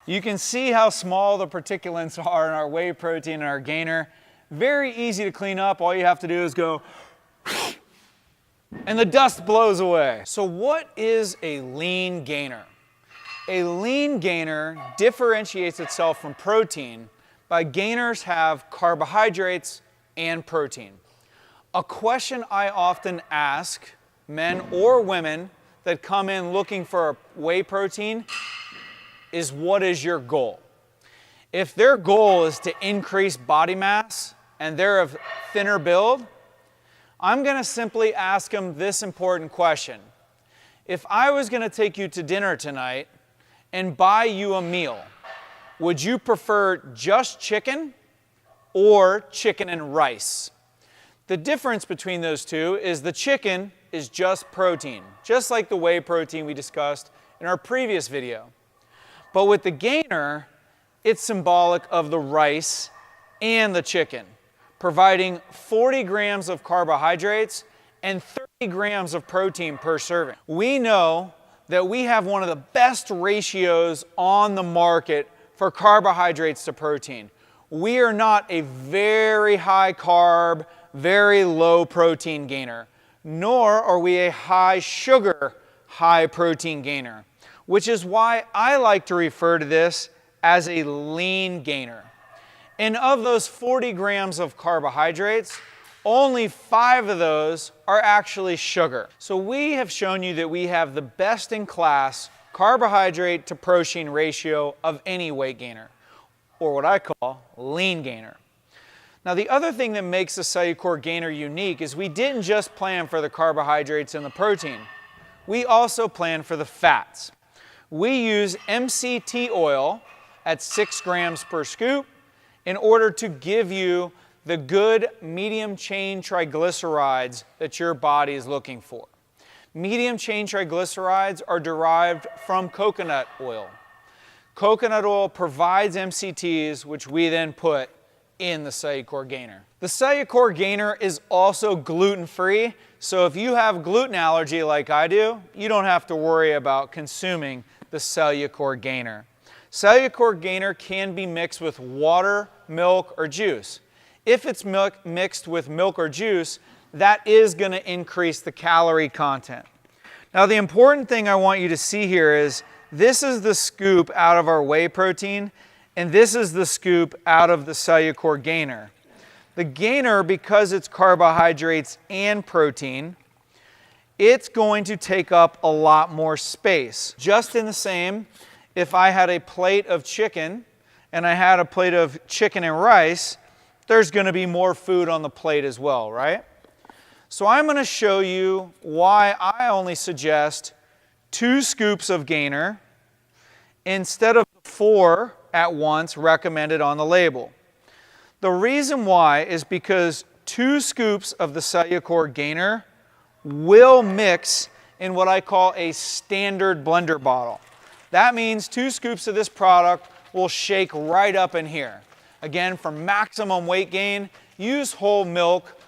You can see how small the particulates are in our whey protein and our gainer. Very easy to clean up. All you have to do is go and the dust blows away. So what is a lean gainer? A lean gainer differentiates itself from protein by gainers have carbohydrates and protein. A question I often ask men or women that come in looking for whey protein is, what is your goal? If their goal is to increase body mass and they're of thinner build, I'm going to simply ask them this important question. If I was going to take you to dinner tonight and buy you a meal, would you prefer just chicken or chicken and rice? The difference between those two is the chicken is just protein, just like the whey protein we discussed in our previous video. But with the gainer, it's symbolic of the rice and the chicken, providing 40 grams of carbohydrates and 30 grams of protein per serving. We know that we have one of the best ratios on the market for carbohydrates to protein. We are not a very high carb, very low protein gainer, nor are we a high sugar, high protein gainer, which is why I like to refer to this as a lean gainer. And of those 40 grams of carbohydrates, only 5 of those are actually sugar. So we have shown you that we have the best in class carbohydrate to protein ratio of any weight gainer, or what I call lean gainer. Now the other thing that makes the CelluCor gainer unique is we didn't just plan for the carbohydrates and the protein. We also plan for the fats. We use MCT oil at 6 grams per scoop in order to give you the good medium chain triglycerides that your body is looking for. Medium chain triglycerides are derived from coconut oil. Coconut oil provides MCTs, which we then put in the CelluCor gainer. The CelluCor gainer is also gluten-free, so if you have gluten allergy like I do, you don't have to worry about consuming the CelluCor gainer. CelluCor gainer can be mixed with water, milk, or juice. If it's mixed with milk or juice, that is going to increase the calorie content. Now the important thing I want you to see here is this is the scoop out of our whey protein, and this is the scoop out of the CelluCor gainer. The gainer, because it's carbohydrates and protein, it's going to take up a lot more space. Just in the same, if I had a plate of chicken and I had a plate of chicken and rice, there's going to be more food on the plate as well, right? So I'm going to show you why I only suggest 2 scoops of gainer instead of 4 at once recommended on the label. The reason why is because 2 scoops of the CelluCor gainer will mix in what I call a standard blender bottle. That means 2 scoops of this product will shake right up in here. Again, for maximum weight gain, use whole milk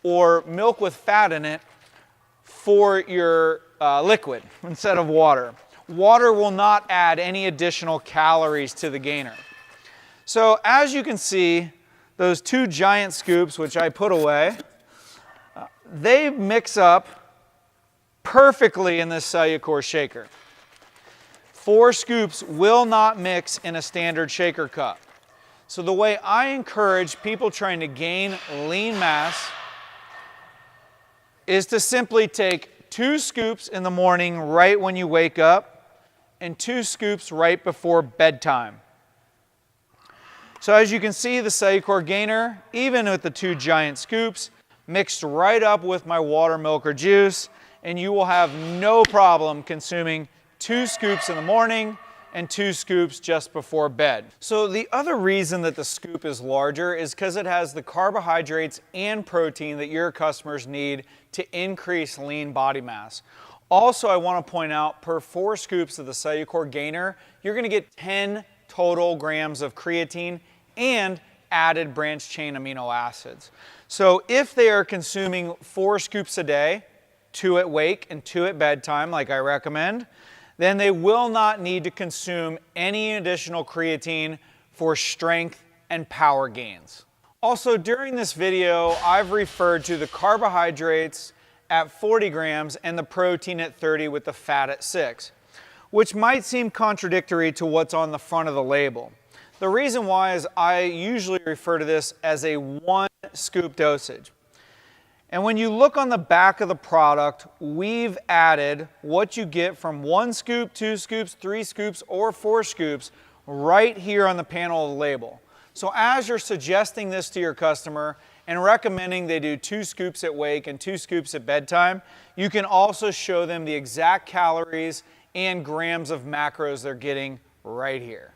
or milk with fat in it for your liquid instead of water. Water will not add any additional calories to the gainer. So as you can see, those 2 giant scoops, which I put away, they mix up perfectly in this CelluCor shaker. 4 scoops will not mix in a standard shaker cup. So the way I encourage people trying to gain lean mass is to simply take 2 scoops in the morning right when you wake up and 2 scoops right before bedtime. So as you can see, the CelluCor gainer, even with the 2 giant scoops, mixed right up with my water, milk, or juice, and you will have no problem consuming 2 scoops in the morning and 2 scoops just before bed. So the other reason that the scoop is larger is because it has the carbohydrates and protein that your customers need to increase lean body mass. Also, I want to point out, per 4 scoops of the CelluCor gainer, you're going to get 10 total grams of creatine and added branched chain amino acids. So if they are consuming 4 scoops a day, 2 at wake and 2 at bedtime, like I recommend, then they will not need to consume any additional creatine for strength and power gains. Also, during this video, I've referred to the carbohydrates at 40 grams and the protein at 30 with the fat at 6, which might seem contradictory to what's on the front of the label. The reason why is I usually refer to this as a 1 scoop dosage. And when you look on the back of the product, we've added what you get from 1 scoop, 2 scoops, 3 scoops, or 4 scoops right here on the panel of the label. So as you're suggesting this to your customer and recommending they do 2 scoops at wake and 2 scoops at bedtime, you can also show them the exact calories and grams of macros they're getting right here.